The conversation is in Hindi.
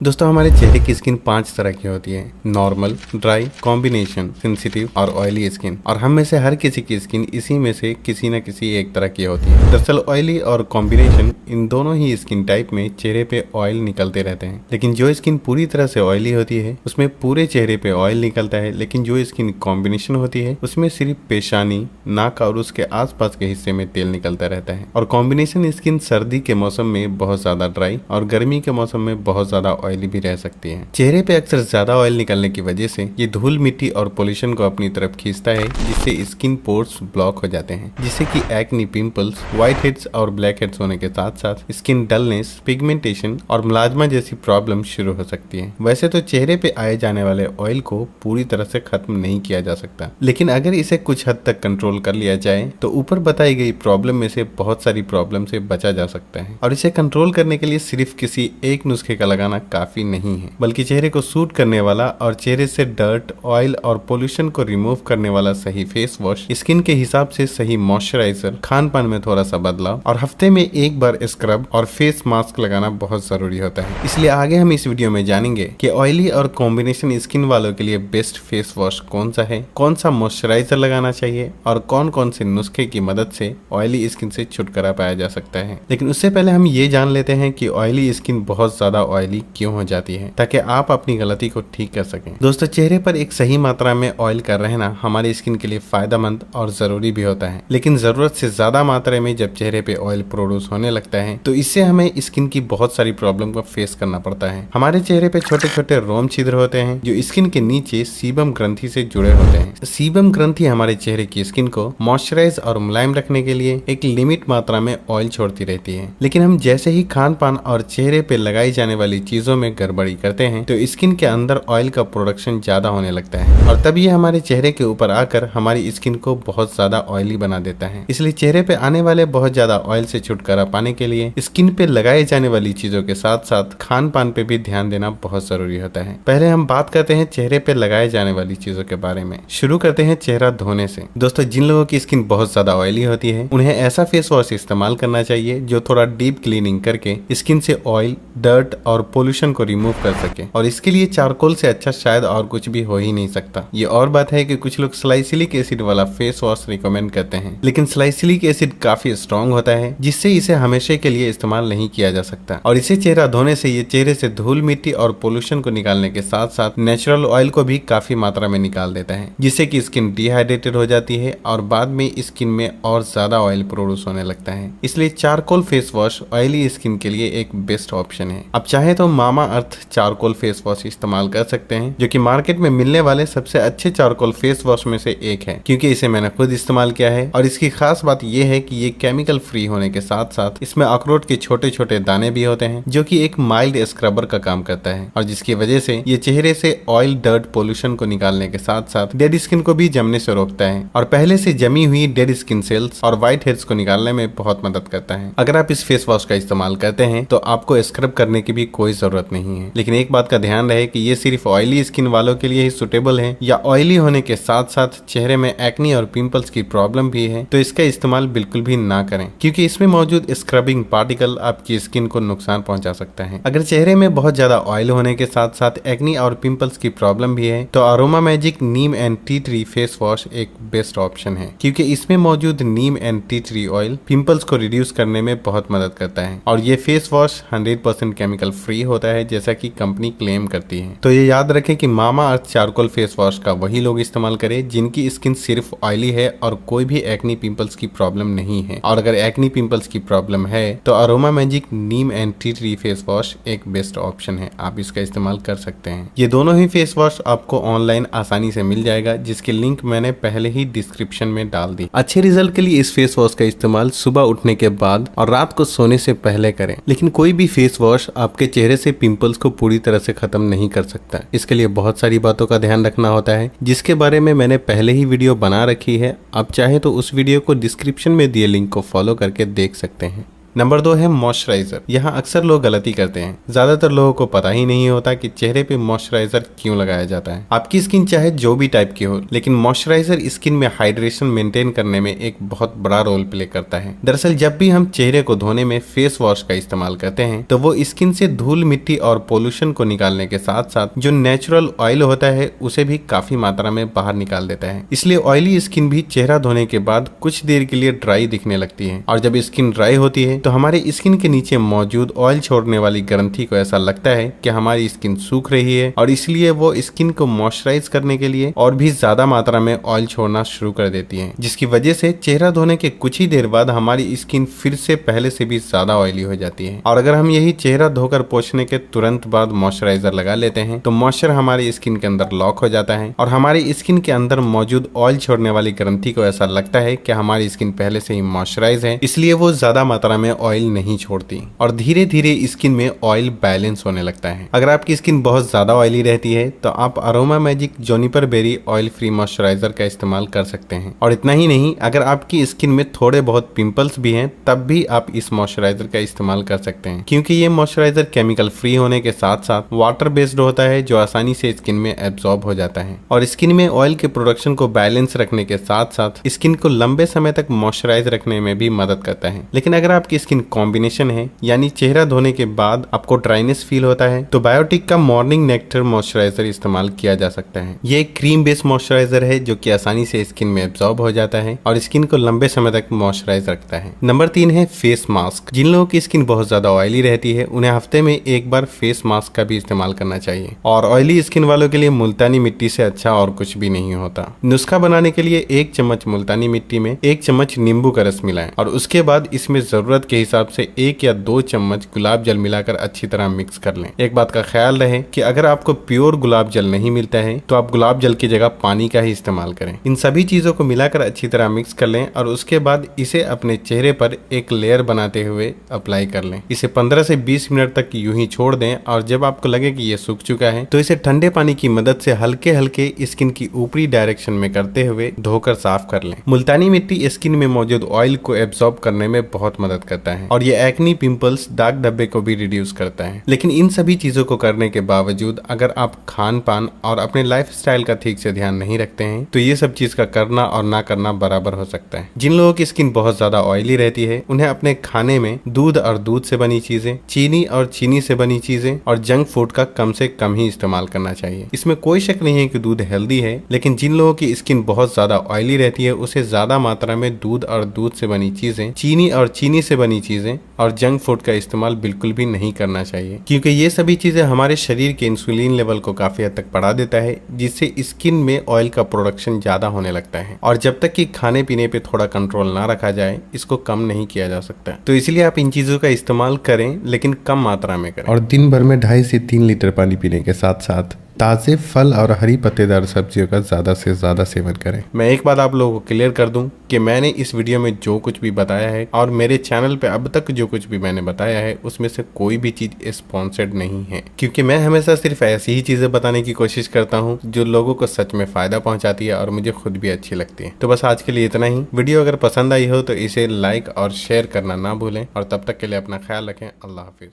दोस्तों हमारे चेहरे की स्किन 5 तरह की होती है। नॉर्मल, ड्राई, कॉम्बिनेशन, सेंसिटिव और ऑयली स्किन। और हम में से हर किसी की स्किन इसी में से किसी न किसी एक तरह की होती है। दरअसल ऑयली और कॉम्बिनेशन इन दोनों ही स्किन टाइप में चेहरे पे ऑयल निकलते रहते हैं। लेकिन जो स्किन पूरी तरह से ऑयली होती है उसमें पूरे चेहरे पे ऑयल निकलता है। लेकिन जो स्किन कॉम्बिनेशन होती है उसमें सिर्फ पेशानी, नाक और उसके आसपास के हिस्से में तेल निकलता रहता है। और कॉम्बिनेशन स्किन सर्दी के मौसम में बहुत ज्यादा ड्राई और गर्मी के मौसम में बहुत ज्यादा ऑयली भी रह सकती है। चेहरे पे अक्सर ज्यादा ऑयल निकलने की वजह से ये धूल, मिट्टी और पोल्यूशन को अपनी तरफ खींचता है, जिससे स्किन पोर्स ब्लॉक हो जाते हैं, जिससे कि एक्ने, पिंपल्स, व्हाइट हेड्स और ब्लैक हेड्स होने के साथ साथ स्किन डलनेस, पिगमेंटेशन और मुलाजमा जैसी प्रॉब्लम शुरू हो सकती है। वैसे तो चेहरे पे आए जाने वाले ऑयल को पूरी तरह से खत्म नहीं किया जा सकता, लेकिन अगर इसे कुछ हद तक कंट्रोल कर लिया जाए तो ऊपर बताई गई प्रॉब्लम में से बहुत सारी प्रॉब्लम से बचा जा सकता है। और इसे कंट्रोल करने के लिए सिर्फ किसी एक नुस्खे का लगाना काफी नहीं है, बल्कि चेहरे को सूट करने वाला और चेहरे से डर्ट, ऑयल और पोल्यूशन को रिमूव करने वाला सही फेस वॉश, स्किन के हिसाब से सही मॉइस्चराइजर, खान पान में थोड़ा सा बदलाव और हफ्ते में एक बार स्क्रब और फेस मास्क लगाना बहुत जरूरी होता है। इसलिए आगे हम इस वीडियो में जानेंगे कि ऑयली और कॉम्बिनेशन स्किन वालों के लिए बेस्ट फेस वॉश कौन सा है, कौन सा मॉइस्चराइजर लगाना चाहिए और कौन कौन से नुस्खे की मदद से ऑयली स्किन से छुटकारा पाया जा सकता है। लेकिन उससे पहले हम ये जान लेते हैं कि ऑयली स्किन बहुत ज्यादा ऑयली क्यों हो जाती है, ताकि आप अपनी गलती को ठीक कर सकें। दोस्तों, चेहरे पर एक सही मात्रा में ऑयल का रहना हमारी स्किन के लिए फायदेमंद और जरूरी भी होता है। लेकिन जरूरत से ज्यादा मात्रा में जब चेहरे पे ऑयल प्रोड्यूस होने लगता है तो इससे हमें स्किन की बहुत सारी प्रॉब्लम को फेस करना पड़ता है। हमारे चेहरे पे छोटे छोटे रोम छिद्र होते हैं जो स्किन के नीचे सीबम ग्रंथि से जुड़े होते हैं। सीबम ग्रंथि हमारे चेहरे की स्किन को मॉइस्चराइज और मुलायम रखने के लिए एक लिमिट मात्रा में ऑयल छोड़ती रहती है। लेकिन हम जैसे ही खान पान और चेहरे पे लगाई जाने वाली चीजों में गड़बड़ी करते हैं तो स्किन के अंदर ऑयल का प्रोडक्शन ज्यादा होने लगता है और तब ये हमारे चेहरे के ऊपर आकर हमारी स्किन को बहुत ज्यादा ऑयली बना देता है। इसलिए चेहरे पे आने वाले बहुत ज्यादा ऑयल से छुटकारा पाने के लिए स्किन पे लगाए जाने वाली चीजों के साथ साथ खान पान पे भी ध्यान देना बहुत जरूरी होता है। पहले हम बात करते हैं चेहरे पे लगाए जाने वाली चीजों के बारे में। शुरू करते हैं चेहरा धोने से। दोस्तों, जिन लोगों की स्किन बहुत ज्यादा ऑयली होती है उन्हें ऐसा फेस वॉश इस्तेमाल करना चाहिए जो थोड़ा डीप क्लीनिंग करके स्किन से ऑयल, डर्ट और पोल्यूशन को रिमूव कर सके। और इसके लिए चारकोल से अच्छा शायद और कुछ भी हो ही नहीं सकता। ये और बात है कि कुछ लोग सलाइसिलिक एसिड वाला फेस वॉश रिकमेंड करते हैं, लेकिन सलाइसिलिक एसिड काफी स्ट्रॉन्ग होता है जिससे इसे हमेशा के लिए इस्तेमाल नहीं किया जा सकता। और इसे चेहरा धोने से ये चेहरे से धूल, मिट्टी और पोल्यूशन को निकालने के साथ साथ नेचुरल ऑयल को भी काफी मात्रा में निकाल देता है, जिससे कि स्किन डिहाइड्रेटेड हो जाती है और बाद में स्किन में और ज्यादा ऑयल प्रोड्यूस होने लगता है। इसलिए charcoal face wash oily skin के लिए एक बेस्ट ऑप्शन है। अब चाहे तो मामा अर्थ चारकोल फेस वॉश इस्तेमाल कर सकते हैं, जो कि मार्केट में मिलने वाले सबसे अच्छे चारकोल फेस वॉश में से एक है, क्योंकि इसे मैंने खुद इस्तेमाल किया है। और इसकी खास बात यह है कि ये केमिकल फ्री होने के साथ साथ इसमें अखरोट के छोटे छोटे दाने भी होते हैं, जो कि एक माइल्ड स्क्रबर का काम करता है और जिसकी वजह से ये चेहरे से ऑयल, डर्ट, पोल्यूशन को निकालने के साथ साथ डेड स्किन को भी जमने से रोकता है और पहले से जमी हुई डेड स्किन सेल्स और व्हाइट हेड्स को निकालने में बहुत मदद करता है। अगर आप इस फेस वॉश का इस्तेमाल करते हैं तो आपको स्क्रब करने की भी कोई जरूरत नहीं है। लेकिन एक बात का ध्यान रहे कि ये सिर्फ ऑयली स्किन वालों के लिए ही सुटेबल है, या ऑयली होने के साथ साथ चेहरे में एक्ने और पिंपल्स की प्रॉब्लम भी है तो इसका इस्तेमाल बिल्कुल भी ना करें, क्योंकि इसमें मौजूद स्क्रबिंग पार्टिकल आपकी स्किन को नुकसान पहुंचा सकता है। अगर चेहरे में बहुत ज्यादा ऑयल होने के साथ साथ एक्ने और पिंपल्स की प्रॉब्लम भी है तो Aroma Magic neem and tea tree face wash एक बेस्ट ऑप्शन है, क्योंकि इसमें मौजूद neem and tea tree oil pimples को रिड्यूस करने में बहुत मदद करता है। और ये फेस वॉश 100% केमिकल फ्री होता है जैसा कि कंपनी क्लेम करती है। तो ये याद रखें कि मामा अर्थ चारकोल फेस वॉश का वही लोग इस्तेमाल करें जिनकी स्किन सिर्फ ऑयली है और कोई भी एक्ने, पिंपल्स की प्रॉब्लम नहीं है। और अगर एक्ने, पिंपल्स की प्रॉब्लम है तो Aroma Magic neem and tea tree face wash एक बेस्ट ऑप्शन है, आप इसका इस्तेमाल कर सकते हैं। ये दोनों ही फेस वॉश आपको ऑनलाइन आसानी से मिल जाएगा, जिसकी लिंक मैंने पहले ही डिस्क्रिप्शन में डाल दी। अच्छे रिजल्ट के लिए इस फेस वॉश का इस्तेमाल सुबह उठने के बाद और रात को सोने से पहले करें। लेकिन कोई भी फेस वॉश आपके चेहरे से पिंपल्स को पूरी तरह से खत्म नहीं कर सकता। इसके लिए बहुत सारी बातों का ध्यान रखना होता है, जिसके बारे में मैंने पहले ही वीडियो बना रखी है। आप चाहे तो उस वीडियो को डिस्क्रिप्शन में दिए लिंक को फॉलो करके देख सकते हैं। नंबर 2 है मॉइस्चराइजर। यहाँ अक्सर लोग गलती करते हैं। ज्यादातर लोगों को पता ही नहीं होता कि चेहरे पे मॉइस्चराइजर क्यों लगाया जाता है। आपकी स्किन चाहे जो भी टाइप की हो, लेकिन मॉइस्चराइजर स्किन में हाइड्रेशन मेंटेन करने में एक बहुत बड़ा रोल प्ले करता है। दरअसल जब भी हम चेहरे को धोने में फेस वॉश का इस्तेमाल करते हैं तो वो स्किन से धूल मिट्टी और पोल्यूशन को निकालने के साथ साथ जो नेचुरल ऑयल होता है उसे भी काफी मात्रा में बाहर निकाल देता है। इसलिए ऑयली स्किन भी चेहरा धोने के बाद कुछ देर के लिए ड्राई दिखने लगती है, और जब स्किन ड्राई होती है तो हमारे स्किन के नीचे मौजूद ऑयल छोड़ने वाली ग्रंथि को ऐसा लगता है कि हमारी स्किन सूख रही है, और इसलिए वो स्किन को मॉइस्चराइज करने के लिए और भी ज्यादा मात्रा में ऑयल छोड़ना शुरू कर देती है, जिसकी वजह से चेहरा धोने के कुछ ही देर बाद हमारी स्किन फिर से पहले से भी ज्यादा ऑयली हो जाती है। और अगर हम यही चेहरा धोकर पोंछने के तुरंत बाद मॉइस्चराइजर लगा लेते हैं तो मॉइस्चर हमारी स्किन के अंदर लॉक हो जाता है, और हमारी स्किन के अंदर मौजूद ऑयल छोड़ने वाली ग्रंथि को ऐसा लगता है कि हमारी स्किन पहले से ही मॉइस्चराइज है, इसलिए वो ज्यादा मात्रा में ऑयल नहीं छोड़ती, और धीरे धीरे स्किन में ऑयल बैलेंस होने लगता है। अगर आपकी स्किन बहुत ज्यादा ऑयली रहती है तो आप Aroma Magic juniper berry oil free moisturiser का इस्तेमाल कर सकते हैं। और इतना ही नहीं, अगर आपकी स्किन में थोड़े बहुत पिंपल्स भी हैं तब भी आप इस मॉइस्चराइजर का इस्तेमाल कर सकते हैं, क्योंकि ये मॉइस्चराइजर केमिकल फ्री होने के साथ साथ वाटर बेस्ड होता है जो आसानी से स्किन में एब्जॉर्ब हो जाता है, और स्किन में ऑयल के प्रोडक्शन को बैलेंस रखने के साथ साथ स्किन को लंबे समय तक मॉइस्चराइज रखने में भी मदद करता है। लेकिन अगर आपकी स्किन कॉम्बिनेशन है, यानी चेहरा धोने के बाद आपको ड्राइनेस फील होता है, तो बायोटिक का मॉर्निंग नेक्टर मॉइस्चराइजर इस्तेमाल किया जा सकता है। ये एक क्रीम बेस्ड मॉइस्चराइजर है जो कि आसानी से स्किन में एब्जॉर्ब हो जाता है और स्किन को लंबे समय तक मॉइस्चराइज रखता है। नंबर 3 है फेस मास्क। जिन लोगों की स्किन बहुत ज्यादा ऑयली रहती है उन्हें हफ्ते में एक बार फेस मास्क का भी इस्तेमाल करना चाहिए, और ऑयली स्किन वालों के लिए मुल्तानी मिट्टी से अच्छा और कुछ भी नहीं होता। नुस्खा बनाने के लिए 1 चम्मच मुल्तानी मिट्टी में 1 चम्मच नींबू का रस मिलाएं, और उसके बाद इसमें जरूरत के हिसाब से 1 या 2 चम्मच गुलाब जल मिलाकर अच्छी तरह मिक्स कर लें। एक बात का ख्याल रहे कि अगर आपको प्योर गुलाब जल नहीं मिलता है तो आप गुलाब जल की जगह पानी का ही इस्तेमाल करें। इन सभी चीजों को मिलाकर अच्छी तरह मिक्स कर लें, और उसके बाद इसे अपने चेहरे पर एक लेयर बनाते हुए अप्लाई कर लें। इसे 15 से 20 मिनट तक यूं ही छोड़ दें, और जब आपको लगे कि ये सूख चुका है तो इसे ठंडे पानी की मदद से हल्के हल्के स्किन की ऊपरी डायरेक्शन में करते हुए धोकर साफ कर लें। मुल्तानी मिट्टी स्किन में मौजूद ऑयल को एब्जॉर्ब करने में बहुत मदद करता है, और ये एक्नी, पिंपल्स, दाग धब्बे को भी रिड्यूस करता है। लेकिन इन सभी चीजों को करने के बावजूद अगर आप खान पान और अपने लाइफ स्टाइल का ठीक से ध्यान नहीं रखते हैं तो ये सब चीज का करना और ना करना बराबर हो सकता है। जिन लोगों की स्किन बहुत ज्यादा ऑयली रहती है उन्हें अपने खाने में दूध और दूध से बनी चीजें, चीनी और चीनी से बनी चीजें और जंक फूड का कम से कम ही इस्तेमाल करना चाहिए। इसमें कोई शक नहीं है कि दूध हेल्दी है, लेकिन जिन लोगों की स्किन बहुत ज्यादा ऑयली रहती है उसे ज्यादा मात्रा में दूध और दूध से बनी चीजें, चीनी और चीनी से बनी चीजें और जंक फूड का इस्तेमाल बिल्कुल भी नहीं करना चाहिए, क्योंकि ये सभी चीजें हमारे शरीर के इंसुलिन लेवल को काफी हद तक बढ़ा देता है, जिससे स्किन में ऑयल का प्रोडक्शन ज्यादा होने लगता है, और जब तक कि खाने पीने पे थोड़ा कंट्रोल ना रखा जाए इसको कम नहीं किया जा सकता। तो इसलिए आप इन चीजों का इस्तेमाल करें, लेकिन कम मात्रा में करें, और दिन भर में 2.5 से 3 लीटर पानी पीने के साथ साथ ताजे फल और हरी पत्तेदार सब्जियों का ज्यादा से ज्यादा सेवन करें। मैं एक बात आप लोगों को क्लियर कर दूं कि मैंने इस वीडियो में जो कुछ भी बताया है और मेरे चैनल पे अब तक जो कुछ भी मैंने बताया है उसमें से कोई भी चीज स्पॉन्सर्ड नहीं है, क्योंकि मैं हमेशा सिर्फ ऐसी ही चीजें बताने की कोशिश करता हूँ जो लोगों को सच में फायदा पहुंचाती है और मुझे खुद भी अच्छी लगती है। तो बस आज के लिए इतना ही। वीडियो अगर पसंद आई हो तो इसे लाइक और शेयर करना ना भूलें, और तब तक के लिए अपना ख्याल रखें। अल्लाह हाफिज।